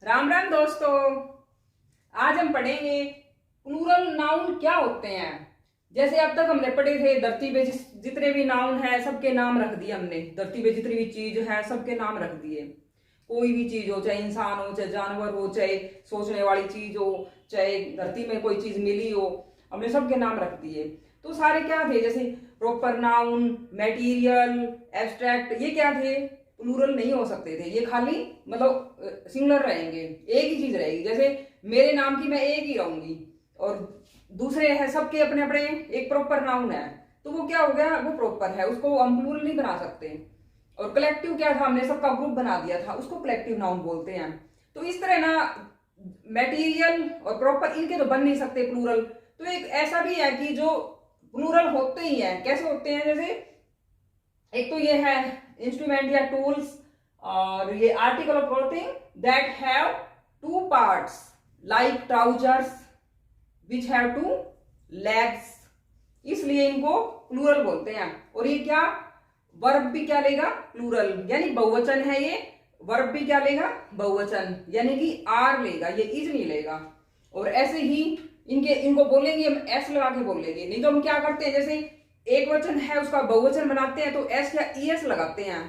राम राम दोस्तों। आज हम पढ़ेंगे प्लूरल नाउन क्या होते हैं। जैसे अब तक हमने पढ़े थे धरती पे जितने भी नाउन है सबके नाम रख दिए हमने। धरती पे जितनी भी चीज है सबके नाम रख दिए। कोई भी चीज हो, चाहे इंसान हो, चाहे जानवर हो, चाहे सोचने वाली चीज हो, चाहे धरती में कोई चीज मिली हो, हमने सबके नाम रख दिए। तो सारे क्या थे, जैसे प्रॉपर नाउन, मैटीरियल, एब्स्ट्रैक्ट, ये क्या थे, प्लूरल नहीं हो सकते थे। ये खाली मतलब सिंगुलर रहेंगे, एक ही चीज रहेगी। जैसे मेरे नाम की मैं एक ही रहूंगी और दूसरे है सबके अपने अपने एक प्रॉपर नाउन है, तो वो क्या हो गया, वो प्रॉपर है, उसको हम प्लूरल नहीं बना सकते। और कलेक्टिव क्या था, हमने सबका ग्रुप बना दिया था, उसको कलेक्टिव नाउन बोलते हैं। तो इस तरह ना मैटीरियल और प्रॉपर इनके तो बन नहीं सकते प्लूरल। तो एक ऐसा भी है कि जो प्लूरल होते ही है, कैसे होते हैं, जैसे एक तो ये है इंस्ट्रूमेंट या टूल्स, और ये article of clothing that have two parts like trousers which have two legs, इसलिए इनको प्लूरल बोलते हैं। और ये क्या, वर्ब भी क्या लेगा, प्लूरल, यानी बहुवचन है ये। वर्ब भी क्या लेगा, बहुवचन, यानी कि आर लेगा, ये इज नहीं लेगा। और ऐसे ही इनको बोलेंगे हम एस लगा के बोलेंगे, नहीं तो हम क्या करते हैं, जैसे एक वचन है उसका बहुवचन बनाते हैं तो एस या ईएस लगाते हैं,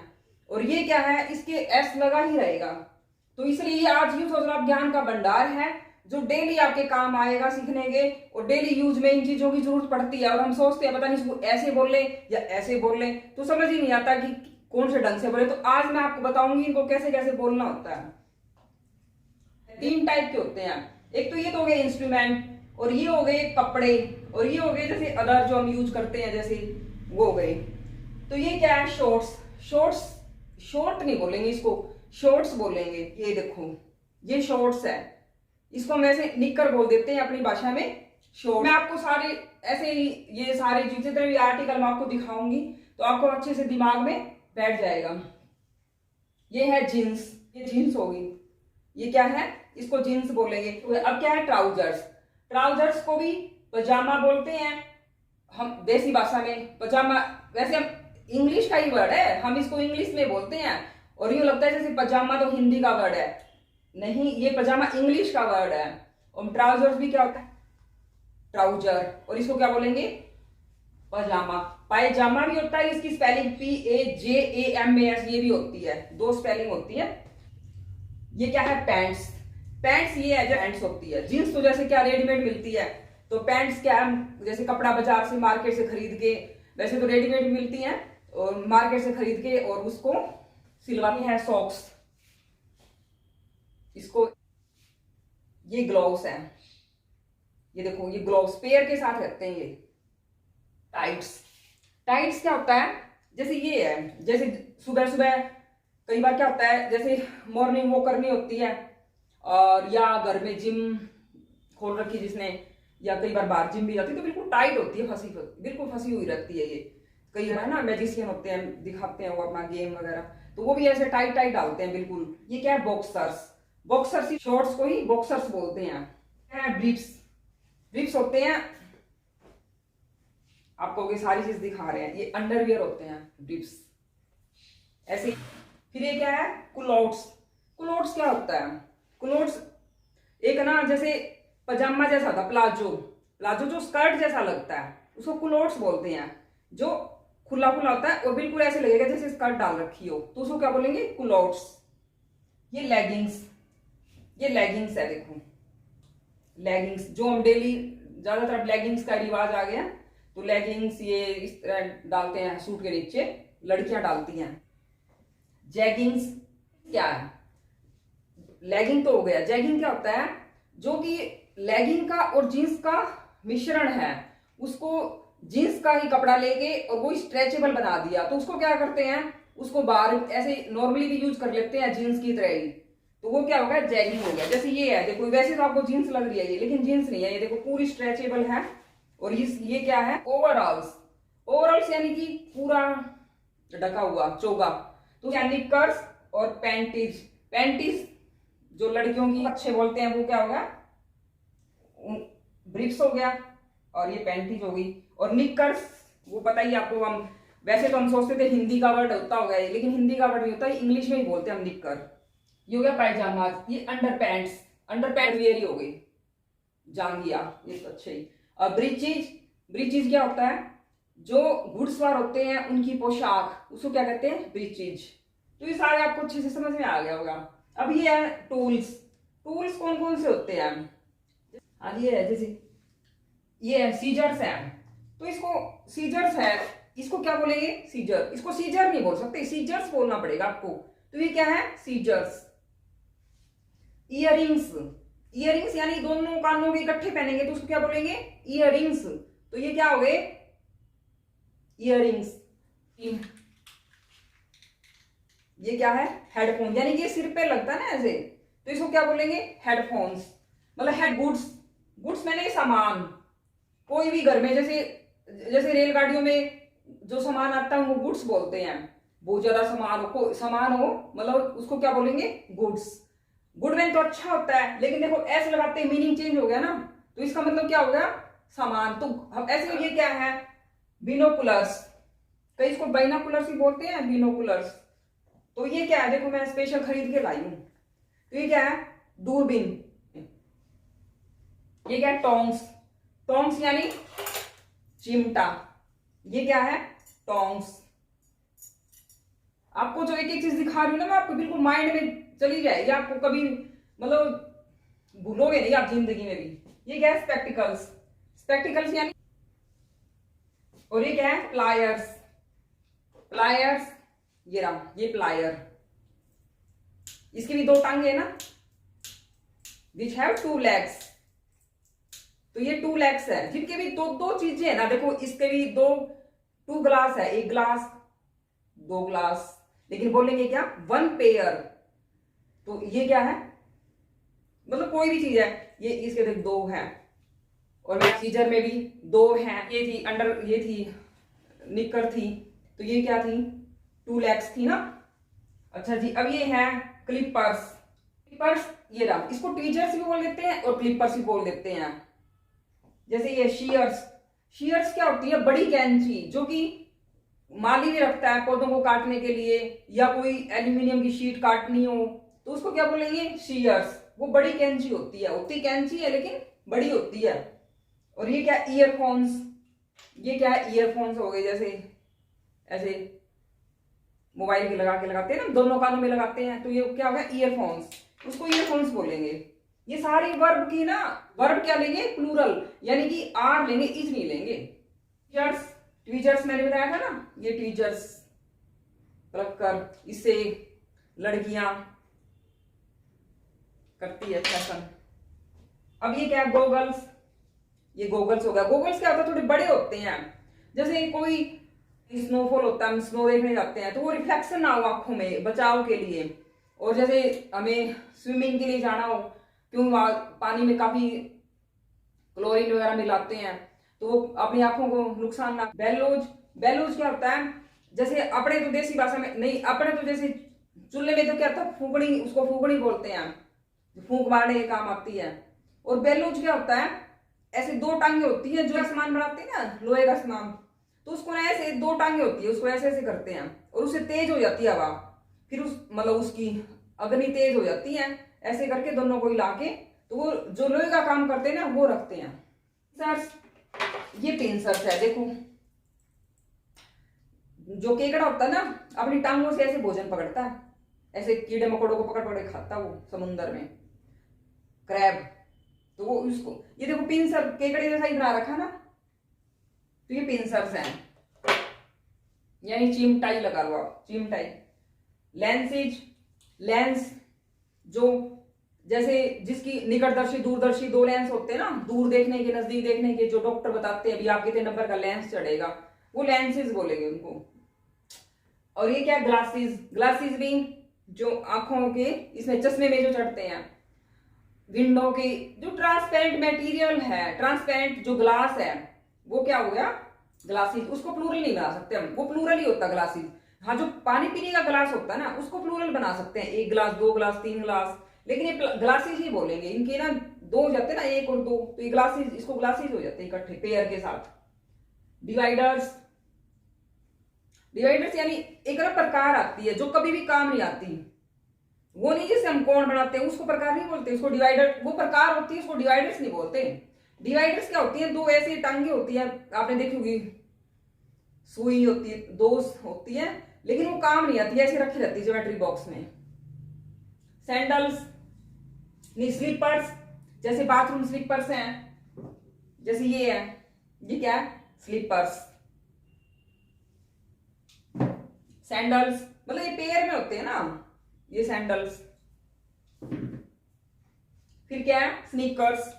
और ये क्या है, इसके एस लगा ही रहेगा। तो इसलिए आज यूज और ज्ञान का भंडार है जो डेली आपके काम आएगा सीखने के, और डेली यूज में इन चीजों की जरूरत पड़ती है। और हम सोचते हैं पता नहीं इसको ऐसे बोल ले या ऐसे बोल ले, तो समझ ही नहीं आता कि कौन से ढंग से बोले। तो आज मैं आपको बताऊंगी इनको कैसे कैसे बोलना होता है। तीन टाइप के होते हैं, एक तो ये तो हो गए इंस्ट्रूमेंट, और ये हो गए कपड़े, और ये हो गए जैसे अदर जो हम यूज करते हैं, जैसे वो हो गए। तो ये क्या है, शॉर्ट्स। शॉर्ट्स, शॉर्ट नहीं बोलेंगे इसको, शॉर्ट्स बोलेंगे। ये देखो, ये शॉर्ट्स है, इसको हम ऐसे निक्कर बोल देते हैं अपनी भाषा में, शॉर्ट। मैं आपको सारे ऐसे ही ये सारे जितने भी आर्टिकल मैं आपको दिखाऊंगी तो आपको अच्छे से दिमाग में बैठ जाएगा। ये है जींस, ये जींस होगी, ये क्या है, इसको जींस बोलेंगे। तो अब क्या है, ट्राउजर्स। ट्राउजर्स को भी पजामा बोलते हैं हम देसी भाषा में। पजामा वैसे हम इंग्लिश का ही वर्ड है, हम इसको इंग्लिश में बोलते हैं, और यूं लगता है जैसे पजामा तो हिंदी का वर्ड है, नहीं, ये पजामा इंग्लिश का वर्ड है। और ट्राउजर्स भी क्या होता है, ट्राउजर, और इसको क्या बोलेंगे, पजामा। पायजामा भी होता है, इसकी स्पेलिंग PAJAMAS ये भी होती है, दो स्पेलिंग होती है। ये क्या है, पैंट्स। पैंट्स ये है जो पैंट्स होती है। जींस तो जैसे क्या रेडीमेड मिलती है, तो पैंट्स क्या है, जैसे कपड़ा बाजार से मार्केट से खरीद के, वैसे तो रेडीमेड मिलती है और मार्केट से खरीद के और उसको सिलवाती है। सॉक्स, इसको, ये ग्लोव्स है, ये देखो, ये ग्लोव्स पेयर के साथ रखते हैं। ये टाइट्स। टाइट्स क्या होता है, जैसे ये है, जैसे सुबह सुबह कई बार क्या होता है, जैसे मॉर्निंग वॉक करनी होती है, और या घर में जिम खोल रखी जिसने, या कई बार बाहर जिम भी जाती है, तो बिल्कुल टाइट होती है, फंसी बिल्कुल फंसी हुई रहती है। ये कई बार ना मैजिशियन होते हैं, दिखाते हैं वो अपना गेम वगैरह, तो वो भी ऐसे टाइट टाइट डालते हैं बिल्कुल। ये क्या है, बॉक्सर्स। बॉक्सर्स ही, शॉर्ट्स को ही बॉक्सर्स बोलते हैं। ब्रीफ्स, ब्रीफ्स होते हैं, आपको ये सारी चीज दिखा रहे हैं, ये अंडरवियर होते हैं ब्रीफ्स ऐसे। फिर ये क्या है, कुलोट्स। कुलोट्स क्या होता है, कुलोट्स एक ना जैसे पजामा जैसा था, प्लाजो, प्लाजो जो स्कर्ट जैसा लगता है उसको कुलोट्स बोलते हैं। जो खुला खुला होता है और बिल्कुल ऐसे लगेगा जैसे स्कर्ट डाल रखी हो, तो उसको क्या बोलेंगे, कुलोट्स। ये लेगिंग्स, ये लेगिंग्स है, देखो लेगिंग्स जो हम डेली, ज्यादातर लेगिंग्स का रिवाज आ गया, तो लेगिंग्स ये इस तरह डालते हैं सूट के नीचे, लड़कियां डालती हैं। जैगिंग्स क्या है, लेगिंग तो हो गया, जैगिंग क्या होता है, जो कि लेगिंग का और जींस का मिश्रण है, उसको जींस का ही कपड़ा लेके और वो स्ट्रेचेबल बना दिया, तो उसको क्या करते हैं, उसको बाहर ऐसे नॉर्मली भी यूज कर लेते हैं जींस की तरह ही, तो वो क्या हो गया, जैगिंग हो गया। जैसे ये है, देखो वैसे तो आपको जींस लग रही है ये, लेकिन जींस नहीं है, ये देखो पूरी स्ट्रेचेबल है। और ये क्या है, ओवरऑल्स। ओवरऑल्स यानी कि पूरा ढका हुआ, चोगा। तो क्या, निकर्स और पैंटीज। पैंटीज जो लड़कियों की अच्छे बोलते हैं, वो क्या होगा, ब्रिक्स हो गया, और ये पैंटीज हो गई। और निकर्स वो पता ही आपको, हम वैसे तो हम सोचते थे हिंदी का वर्ड होता होगा ये, लेकिन हिंदी का वर्ड नहीं होता, इंग्लिश में ही बोलते हैं हम निक्कर। ये हो गया पायजामा, ये underpants, under pant wear ही हो गई, जांगिया, ये तो अच्छे ही। और ब्रीचेज, ब्रीचेज क्या होता है, जो घुड़सवार होते हैं उनकी पोशाक, उसको क्या कहते हैं, ब्रीचेज। तो ये सारे आपको अच्छे से समझ में आ गया होगा। अब ये है टूल्स, टूल्स कौन कौन से होते हैं, हाँ ये है, जैसे ये है सीजर्स है, तो इसको सीजर्स है, इसको क्या बोलेंगे, सीजर, इसको सीजर नहीं बोल सकते, सीजर्स बोलना पड़ेगा आपको। तो ये क्या है, सीजर्स। इयररिंग्स, इयररिंग्स यानी दोनों कानों के इकट्ठे पहनेंगे तो उसको क्या बोलेंगे, इयररिंग्स। तो ये क्या हो गए, इयररिंग्स। ये क्या है, हेडफोन, यानी कि ये सिर पे लगता है ना ऐसे, तो इसको क्या बोलेंगे, हेडफोन्स। मतलब हेड गुड्स, गुड्स मैंने सामान, कोई भी घर में जैसे जैसे रेलगाड़ियों में जो सामान आता है वो गुड्स बोलते हैं। बहुत ज्यादा सामान हो, सामान हो, मतलब उसको क्या बोलेंगे, गुड्स। गुडमैन तो अच्छा होता है, लेकिन देखो ऐसे लगाते हैं मीनिंग चेंज हो गया ना, तो इसका मतलब क्या हो गया, सामान। तो हम ऐसे, ये क्या है, बिनोकुलर्स, कई इसको बाइनोकुलर्स ही बोलते हैं, बिनोकुलर्स। तो ये क्या है, देखो मैं स्पेशल खरीद के लाई हूं, तो ये क्या है, दूरबीन। ये क्या है, टोंग्स, टोंग्स यानी चिमटा, ये क्या है, टोंग्स। आपको जो एक एक चीज दिखा रही हूँ ना मैं, आपको बिल्कुल माइंड में चली जाएगी, आपको कभी मतलब भूलोगे नहीं आप जिंदगी में भी। ये क्या है, स्पेक्टिकल्स, स्पेक्टिकल्स यानी, और ये क्या है, प्लायर्स, प्लायर्स, ये रहा, ये प्लायर, इसकी भी दो टांगे है ना, विच हैव टू लेग्स, तो ये टू लेग्स है, जिनके भी दो दो चीजें है ना, देखो इसके भी दो, टू ग्लास है, एक ग्लास, दो ग्लास, लेकिन बोलेंगे क्या, वन पेयर। तो ये क्या है, मतलब कोई भी चीज है, ये इसके देख दो है, और सीजर में भी दो हैं, ये थी अंडर, ये थी निकर थी, तो ये क्या थी, टू लेग्स थी ना। अच्छा जी, अब ये है क्लिपर्स, क्लिपर्स ये रहा, इसको ट्वीजर्स भी बोल देते हैं और क्लिपर्स भी बोल देते हैं। जैसे ये शीयर्स, शीयर्स क्या होती है, बड़ी कैंची, जो कि माली भी रखता है पौधों को काटने के लिए, या कोई एल्यूमिनियम की शीट काटनी हो तो उसको क्या बोलेंगे, शीयर्स। वो बड़ी कैंची होती है, उतनी कैंची है लेकिन बड़ी होती है। और ये क्या, ईयरफोन्स, ये क्या है, ईयरफोन्स हो गए, जैसे ऐसे मोबाइल के लगा के लगाते हैं ना, दोनों कानों में लगाते हैं, तो ये क्या होगा, ईयरफोन्स, उसको ईयरफोन्स बोलेंगे। ये सारी वर्ब की ना, वर्ब क्या लेंगे, प्लूरल, यानी कि आर लेंगे, इज नहीं लेंगे। ट्वीजर्स, ट्वीजर्स मैंने बताया था ना, ये ट्वीजर्स रख कर इससे लड़कियां करती है फैशन। अब ये क्या है, गोगल्स, ये गोगल्स हो गया। गोगल्स क्या होता है, थोड़े बड़े होते हैं, जैसे कोई स्नोफॉल होता है, हम स्नो देखने जाते हैं तो वो रिफ्लेक्शन ना हो आंखों में, बचाव के लिए। और जैसे हमें स्विमिंग के लिए जाना हो, क्यों पानी में काफी क्लोरीन वगैरह मिलाते हैं, तो वो अपनी आंखों को नुकसान ना। बेलोज, बेलोज क्या होता है, जैसे अपने तो देसी भाषा में नहीं, अपने तो जैसे चूल्हे में तो क्या था, फूकनी, उसको फूकनी बोलते हैं, फूंक मारने के काम आती है। और बेलोज क्या होता है, ऐसे दो टांगे होती है, जो सामान बनाते हैं ना, लोहे का सामान, तो उसको ना ऐसे दो टांगे होती है, उसको ऐसे ऐसे करते हैं और उससे तेज हो जाती है हवा, फिर उस मतलब उसकी अग्नि तेज हो जाती है, ऐसे करके दोनों को हिला के, तो वो जो लोहे का काम करते हैं ना वो रखते हैं। पिंसर्स, ये पिंसर्स है, देखो जो केकड़ा होता है ना, अपनी टांगों से ऐसे भोजन पकड़ता है, ऐसे कीड़े मकोड़ों को पकड़ पकड़ खाता है वो समुद्र में, क्रैब, तो वो उसको, ये देखो पिंसर केकड़े जैसा ही बना रखा ना, तो ये पिंसर्स हैं, यानी चिमटाई लगा लो आप, चिमटाई। लेंसेज, लेंस, जो जैसे जिसकी निकटदर्शी दूरदर्शी दो लेंस होते हैं ना, दूर देखने के नजदीक देखने के, जो डॉक्टर बताते हैं अभी आपके कितने नंबर का लेंस चढ़ेगा, वो लेंसेज बोलेंगे उनको। और ये क्या, ग्लासेस, ग्लासेस भी जो आंखों के इसमें चश्मे में जो चढ़ते हैं, विंडो के जो ट्रांसपेरेंट मटेरियल है, ट्रांसपेरेंट जो ग्लास है, वो क्या हो गया, ग्लासेस। उसको प्लूरल नहीं बना सकते हम, वो प्लूरल ही होता ग्लासेस। हाँ, जो पानी पीने का ग्लास होता है ना, उसको प्लूरल बना सकते हैं, एक ग्लास, दो ग्लास, तीन ग्लास, लेकिन ये ग्लासेस ही बोलेंगे। इनके ना दो हो जाते हैं ना, एक और दो, तो ये ग्लासेस, इसको ग्लासेस हो जाते हैं इकट्ठे पेयर के साथ। डिवाइडर्स, डिवाइडर्स यानी एक ना प्रकार आती है जो कभी भी काम नहीं आती, वो नहीं जैसे हम कोण बनाते हैं उसको प्रकार नहीं बोलते, उसको डिवाइडर, वो प्रकार होती है, उसको डिवाइडर्स नहीं बोलते। डिवाइडर्स क्या होती है, दो ऐसी टांगे होती है, आपने देखी होगी, सुई होती है, दो होती है, लेकिन वो काम नहीं आती, ऐसे रखी रहती है ज्योमेट्री बॉक्स में। सैंडल्स, नी स्लीपर्स, जैसे बाथरूम स्लीपर्स हैं, जैसे ये है, ये क्या है, स्लीपर्स। सैंडल्स मतलब ये पेयर में होते हैं ना, ये सैंडल्स। फिर क्या है, स्नीकर्स,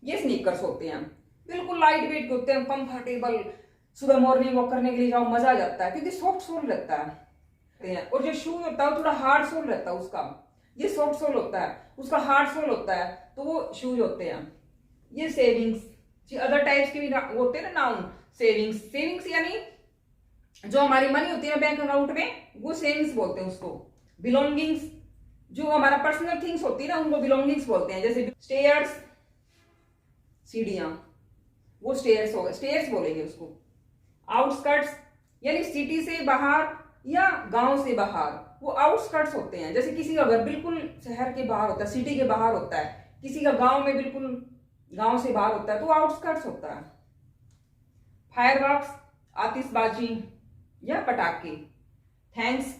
ये स्नीकर्स होते हैं, बिल्कुल लाइट वेट के होते हैं, कंफर्टेबल, सुबह मॉर्निंग वॉक करने के लिए जाओ मजा आ जाता है क्योंकि सॉफ्ट सोल रहता है। और जो शू होता है थोड़ा हार्ड सोल रहता है उसका, ये सॉफ्ट सोल होता है, उसका हार्ड सोल होता है, तो वो शूज होते हैं। ये सेविंग्स, अदर टाइप्स के भी होते हैं ना नाउन, सेविंग्स, सेविंग्स यानी जो हमारी मनी होती है ना बैंक अकाउंट में, वो सेविंग्स बोलते हैं उसको। बिलोंगिंग्स, जो हमारा पर्सनल थिंग्स होती है ना उनको बिलोंगिंग्स बोलते हैं, जैसे स्टेयर्स, सीढ़ियां, वो स्टेयर्स हो गए, स्टेयर्स बोलेंगे उसको। आउटस्कर्ट्स यानी सिटी से बाहर या गांव से बाहर, वो आउटस्कर्ट्स होते हैं, जैसे किसी का घर बिल्कुल शहर के बाहर होता है, सिटी के बाहर होता है, किसी का गांव में बिल्कुल गांव से बाहर होता है, तो आउटस्कर्ट्स होता है। फायरवर्क्स, आतिशबाजी या पटाखे। थैंक्स,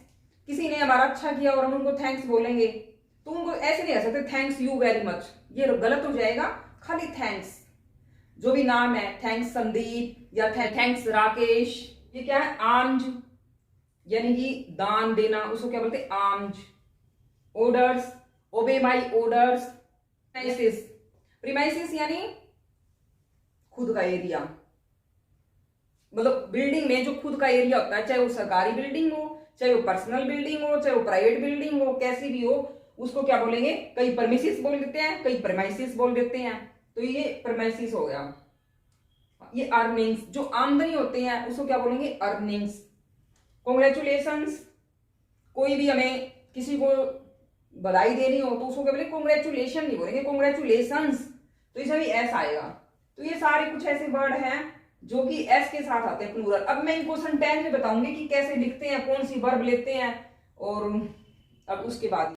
किसी ने हमारा अच्छा किया और हम उनको थैंक्स बोलेंगे, तो उनको ऐसे नहीं कह सकते थैंक्स यू वेरी मच, ये गलत हो जाएगा, खाली थैंक्स। जो भी नाम है, थैंक्स संदीप या थैंक्स राकेश, ये क्या है, आर्म्स यानी कि दान देना, उसको क्या बोलते हैं, आर्म्स। ऑर्डर्स, ओबे माई ऑर्डर्स। प्रीमाइसिस, प्रीमाइसिस यानी खुद का एरिया, मतलब बिल्डिंग में जो खुद का एरिया होता है, चाहे वो सरकारी बिल्डिंग हो, चाहे वो पर्सनल बिल्डिंग हो, चाहे वो प्राइवेट बिल्डिंग हो, कैसी भी हो, उसको क्या बोलेंगे, कई परमिसिस बोल देते हैं, कई प्रीमाइसिस बोल देते हैं, तो ये प्रीमाइसिस हो गया। ये अर्निंग्स, जो आमदनी होते हैं उसको क्या बोलेंगे, अर्निंग्स। कॉन्ग्रेचुलेशंस, कोई भी हमें किसी को बधाई देनी हो तो उसको क्या बोलेंगे, कॉन्ग्रेचुलेशन नहीं बोलेंगे, कॉन्ग्रेचुलेशंस, तो इसमें भी एस आएगा। तो ये सारे कुछ ऐसे वर्ड हैं जो कि एस के साथ आते हैं प्लूरल। अब मैं इनको सेंटेंस में बताऊंगी कि कैसे लिखते हैं, कौन सी वर्ब लेते हैं, और अब उसके बाद